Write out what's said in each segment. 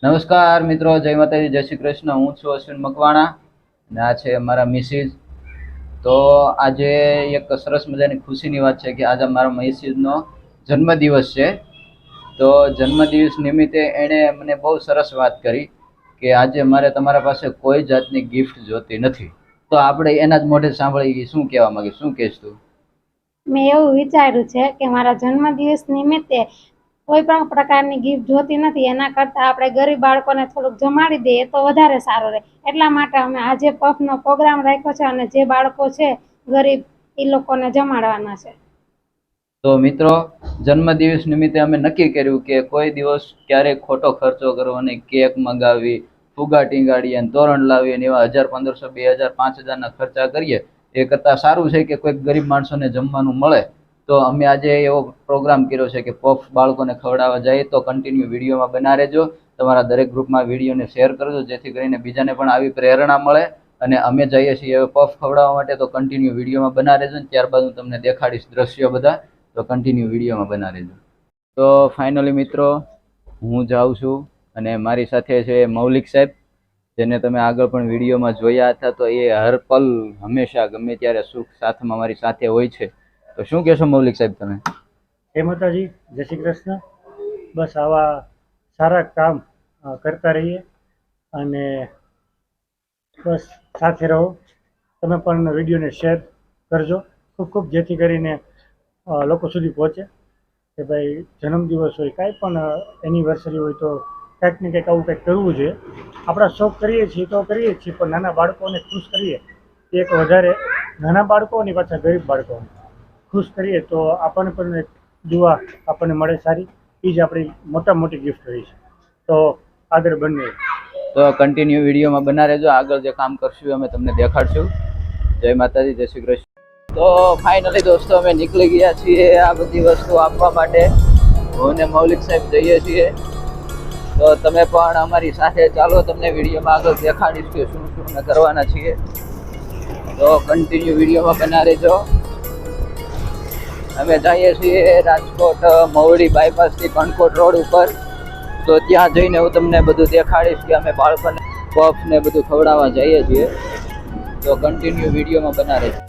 નમસ્કાર મિત્રો, જય માતાજી, જય શ્રી કૃષ્ણ. હું છું અશ્વિન મકવાણા અને આ છે મારા મિસિસ. તો આજે એક સરસ મજાની ખુશીની વાત છે કે આજે મારા મિસિસનો જન્મદિવસ છે. તો જન્મદિવસ નિમિત્તે એણે મને બહુ સરસ વાત કરી કે આજે મારે તમારા પાસે કોઈ જાતની ગિફ્ટ જોતી નથી. તો આપણે એના જ મોઢે સાંભળી શું કહેવા માંગે, શું કહેશ તું? મેં એવું વિચાર્યું છે કે મારા જન્મદિવસ નિમિત્તે કોઈ પણ પ્રકારની ગિફ્ટ જોતી નથી, એના કરતાં આપણે ગરીબ બાળકોને થોડુંક જમાડી દઈએ તો વધારે સારું રહે. એટલા માટે અમે આજે પફનો પ્રોગ્રામ રાખ્યો છે અને જે બાળકો છે ગરીબ એ લોકોને જમાડવાના છે. તો મિત્રો, જન્મદિવસ નિમિત્તે અમે નક્કી કર્યું કે કોઈ દિવસ ક્યારેય ખોટો ખર્ચો કરવો નહીં. કેક મંગાવી, ફુગા ટીંગાડીએ અને તોરણ લાવીએ અને એવા 1000, 1500, 2000, 5000ના ખર્ચા કરીએ એ કરતાં સારું છે કે કોઈક ગરીબ માણસોને જમવાનું મળે. તો અમે આજે એવો પ્રોગ્રામ કર્યો છે કે પફ બાળકોને ખવડાવવા જાય. તો કન્ટિન્યુ વિડીયોમાં બના રહેજો. તમારા દરેક ગ્રુપમાં વિડીયોને શેર કરજો જેથી કરીને બીજાને પણ આવી પ્રેરણા મળે. અને અમે જઈએ છીએ હવે પફ ખવડાવવા માટે. તો કન્ટિન્યુ વિડીયોમાં બના રહેજો ને ત્યારબાદ હું તમને દેખાડીશ દ્રશ્યો બધા. તો કન્ટિન્યુ વિડીયોમાં બના રહેજો. તો ફાઇનલી મિત્રો, હું જાઉં છું અને મારી સાથે છે મૌલિક સાહેબ, જેને તમે આગળ પણ વિડીયોમાં જોયા હતા. તો એ હર પલ હંમેશા ગમે ત્યારે સુખ સાથમાં મારી સાથે હોય છે. તો શું કહેશો મૌલિક સાહેબ તમે? જય માતાજી, જય શ્રી કૃષ્ણ. બસ આવા સારા કામ કરતા રહીએ અને બસ સાથે રહો. તમે પણ વિડીયોને શેર કરજો ખૂબ ખૂબ, જેથી કરીને લોકો સુધી પહોંચે કે ભાઈ જન્મદિવસ હોય, કાંઈ પણ એનિવર્સરી હોય તો કંઈક ને કંઈક આવું કંઈક કરવું જોઈએ. આપણા શોખ કરીએ છીએ તો કરીએ જ છીએ, પણ નાના બાળકોને ખુશ કરીએ એ એક વધારે, નાના બાળકોની પાછા ગરીબ બાળકોને ખુશ કરીએ તો આપણને પણ એક દુઆ આપણને મળે સારી. એ જ આપણી મોટા મોટી ગિફ્ટ રહી છે. તો આગળ બનીએ. તો કન્ટિન્યુ વિડીયોમાં બના રહેજો. આગળ જે કામ કરશું અમે તમને દેખાડશું. જય માતાજી, જય શ્રી કૃષ્ણ. તો ફાઇનલી દોસ્તો, અમે નીકળી ગયા છીએ આ બધી વસ્તુ આપવા માટે. હું ને મૌલિક સાહેબ જઈએ છીએ. તો તમે પણ અમારી સાથે ચાલો, તમને વિડીયોમાં આગળ દેખાડીશ કે શું શું અમે કરવાના છીએ. તો કન્ટિન્યુ વિડીયોમાં બના રહેજો. અમે જઈએ છીએ રાજકોટ મવડી બાયપાસથી કણકોટ રોડ ઉપર. તો ત્યાં જઈને હું તમને બધું દેખાડીશ કે અમે બાળકોને પફ ને બધું ખવડાવવા જઈએ છીએ. તો કન્ટિન્યુ વિડીયોમાં બના રહેજો.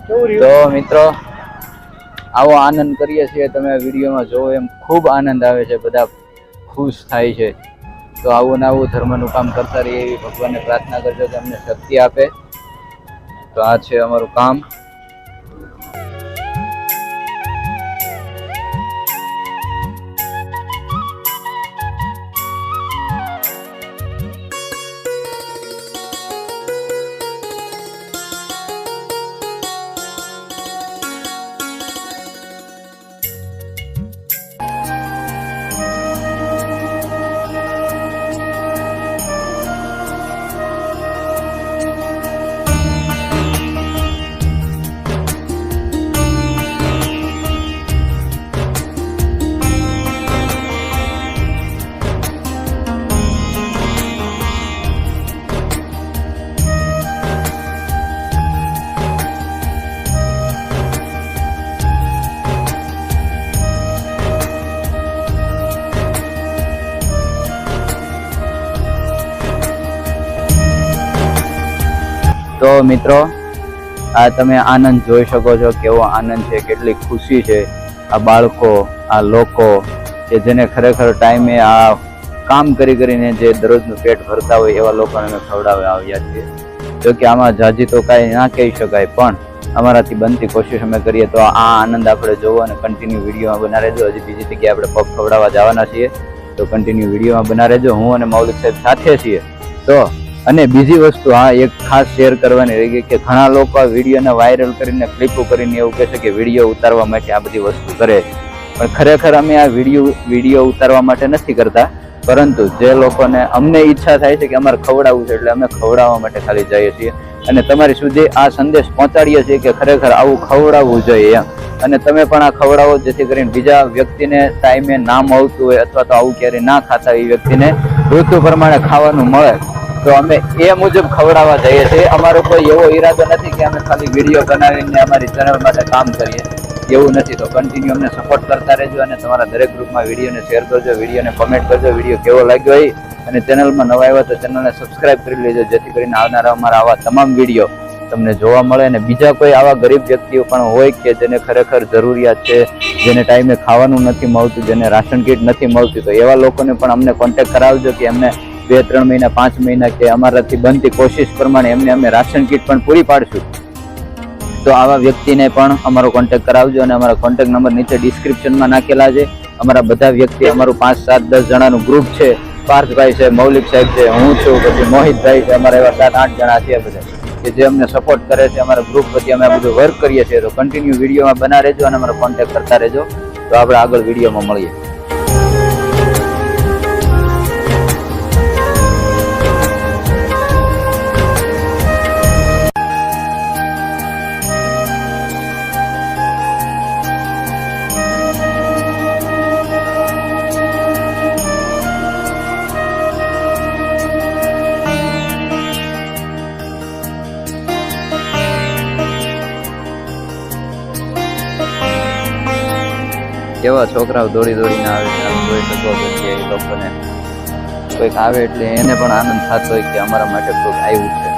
કેવું તો રહ્યું? મિત્રો આવો આનંદ કરીએ છીએ, તમે વિડીયોમાં જોવો એમ ખૂબ આનંદ આવે છે, બધા ખુશ થાય છે. તો આવું ને આવું ધર્મનું કામ કરતા રહીએ એવી ભગવાનને પ્રાર્થના કરજો કે અમને શક્તિ આપે. તો આ છે અમારું કામ. તો મિત્રો આ તમે આનંદ જોઈ શકો છો, કેવો આનંદ છે, કેટલી ખુશી છે. આ બાળકો, આ લોકો કે જેને ખરેખર ટાઈમે આ કામ કરીને જે દરરોજનું પેટ ભરતા હોય એવા લોકોને અમે ખવડાવવા આવ્યા છીએ. જો કે આમાં જાજી તો કાંઈ ના કહી શકાય, પણ અમારાથી બનતી કોશિશ અમે કરીએ. તો આ આનંદ આપણે જોવો અને કન્ટિન્યુ વિડીયોમાં બના રહેજો. હજી બીજી જગ્યાએ આપણે પગ ખવડાવવા જવાના છીએ, તો કન્ટિન્યુ વિડીયોમાં બના રહેજો. હું અને મૌલિક સાહેબ સાથે છીએ. તો અને બીજી વસ્તુ એક ખાસ શેર કરવાની રહી ગઈ કે ઘણા લોકો આ વિડીયોને વાયરલ કરીને ક્લિપો કરીને એવું કહે છે કે વિડીયો ઉતારવા માટે આ બધી વસ્તુ કરે, પણ ખરેખર અમે આ વિડીયો ઉતારવા માટે નથી કરતા, પરંતુ જે લોકોને અમને ઈચ્છા થાય છે કે અમારે ખવડાવવું છે એટલે અમે ખવડાવવા માટે ખાલી જઈએ છીએ અને તમારી સુધી આ સંદેશ પહોંચાડીએ છીએ કે ખરેખર આવું ખવડાવવું જોઈએ એમ. અને તમે પણ આ ખવડાવો જેથી કરીને બીજા વ્યક્તિને ટાઈમે ના મળતું હોય અથવા તો આવું ક્યારેય ના ખાતા એ વ્યક્તિને ઋતુ પ્રમાણે ખાવાનું મળે. તો અમે એ મુજબ ખવડાવવા જઈએ છીએ. અમારો કોઈ એવો ઈરાદો નથી કે અમે ખાલી વિડીયો બનાવીને અમારી ચેનલ માટે કામ કરીએ, એવું નથી. તો કન્ટિન્યુ અમને સપોર્ટ કરતા રહેજો અને તમારા દરેક ગ્રુપમાં વિડીયોને શેર કરજો, વિડીયોને કમેન્ટ કરજો, વિડીયો કેવો લાગ્યો એ, અને ચેનલમાં નવા આવ્યા તો ચેનલને સબસ્ક્રાઇબ કરી લેજો જેથી કરીને આવનારા અમારા આવા તમામ વિડીયો તમને જોવા મળે. અને બીજા કોઈ આવા ગરીબ વ્યક્તિઓ પણ હોય કે જેને ખરેખર જરૂરિયાત છે, જેને ટાઈમે ખાવાનું નથી મળતું, જેને રાશન કીટ નથી મળતી, તો એવા લોકોને પણ અમને કોન્ટેક્ટ કરાવજો કે એમને 2-3 મહિના 5 મહિના કે અમારાથી બનતી કોશિશ પ્રમાણે એમને અમે રાશન કીટ પણ પૂરી પાડશું. તો આવા વ્યક્તિને પણ અમારો કોન્ટેક્ટ કરાવજો અને અમારા કોન્ટેક્ટ નંબર નીચે ડિસ્ક્રિપ્શનમાં નાખેલા છે. અમારા બધા વ્યક્તિ, અમારું 5, 7, 10 જણાનું ગ્રુપ છે. પાર્થભાઈ છે, મૌલિક સાહેબ છે, હું છું, પછી મોહિતભાઈ છે, અમારા એવા 7-8 જણા છે બધા કે જે અમને સપોર્ટ કરે છે. અમારા ગ્રુપ પછી અમે આ બધું વર્ક કરીએ છીએ. તો કન્ટિન્યુ વિડીયોમાં બના રહેજો અને અમારો કોન્ટેક્ટ કરતા રહેજો. તો આપણે આગળ વિડીયોમાં મળીએ. કેવા છોકરાઓ દોડીને આવે છે, આમ જોઈ શકો છો કે એ લોકોને કોઈક આવે એટલે એને પણ આનંદ થતો હોય કે અમારા માટે કોઈક આવ્યું છે.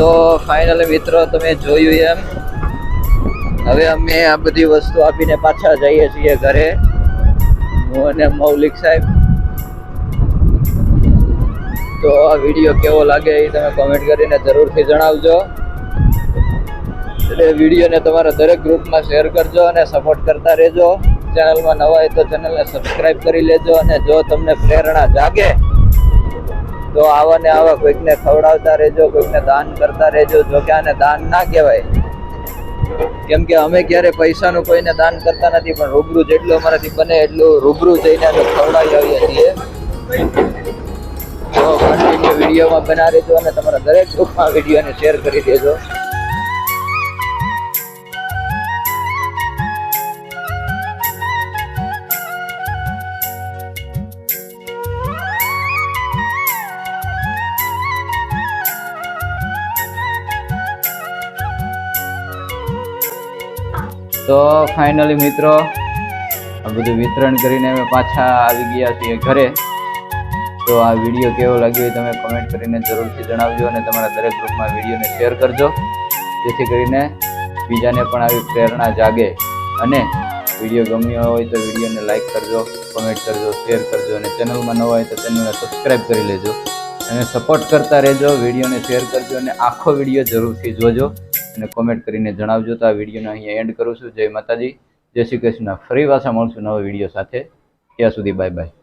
તો ફાઇનલી મિત્રો તમે જોયું એમ હવે અમે આ બધી વસ્તુ આપીને પાછા જઈએ છીએ ઘરે, હું અને મૌલિક સાહેબ. તો આ વિડીયો કેવો લાગે એ તમે કોમેન્ટ કરીને જરૂરથી જણાવજો. એટલે વિડીયોને તમારા દરેક ગ્રુપમાં શેર કરજો અને સપોર્ટ કરતા રહેજો. ચેનલમાં નવા હોય તો ચેનલને સબસ્ક્રાઇબ કરી લેજો. અને જો તમને પ્રેરણા જાગે તો આવા ને આવા કોઈકને ખવડાવતા રહેજો, કોઈકને દાન કરતા રહેજો. જો કે આને દાન ના કહેવાય, કેમ કે અમે ક્યારે પૈસાનું કોઈને દાન કરતા નથી, પણ રૂબરૂ જેટલું અમારાથી બને એટલું રૂબરૂ જઈને અમે ખવડાવી આવીએ છીએ. તો કન્ટિન્યુ વિડીયોમાં બના રહેજો અને તમારા દરેક ગ્રુપમાં વિડીયોને શેર કરી દેજો. તો ફાઇનલી મિત્રો આ બધું વિતરણ કરીને અમે પાછા આવી ગયા છીએ ઘરે. તો આ વિડીયો કેવો લાગ્યો એ તમે કમેન્ટ કરીને જરૂરથી જણાવજો અને તમારા દરેક ગ્રુપમાં વિડીયોને શેર કરજો, જેથી કરીને બીજાને પણ આવી પ્રેરણા જાગે. અને વિડીયો ગમ્યો હોય તો વિડીયોને લાઈક કરજો, કમેન્ટ કરજો, શેર કરજો અને ચેનલમાં ન હોય તો ચેનલને સબસ્ક્રાઈબ કરી લેજો અને સપોર્ટ કરતા રહેજો. વિડીયોને શેર કરજો અને આખો વિડીયો જરૂરથી જોજો અને કોમેન્ટ કરીને જણાવજો. તો આ વિડીયોને અહીંયા એન્ડ કરું છું. જય માતાજી, જય શ્રી કૃષ્ણ. ફરી પાછા મળશું નવા વિડીયો સાથે. ત્યાં સુધી બાય બાય.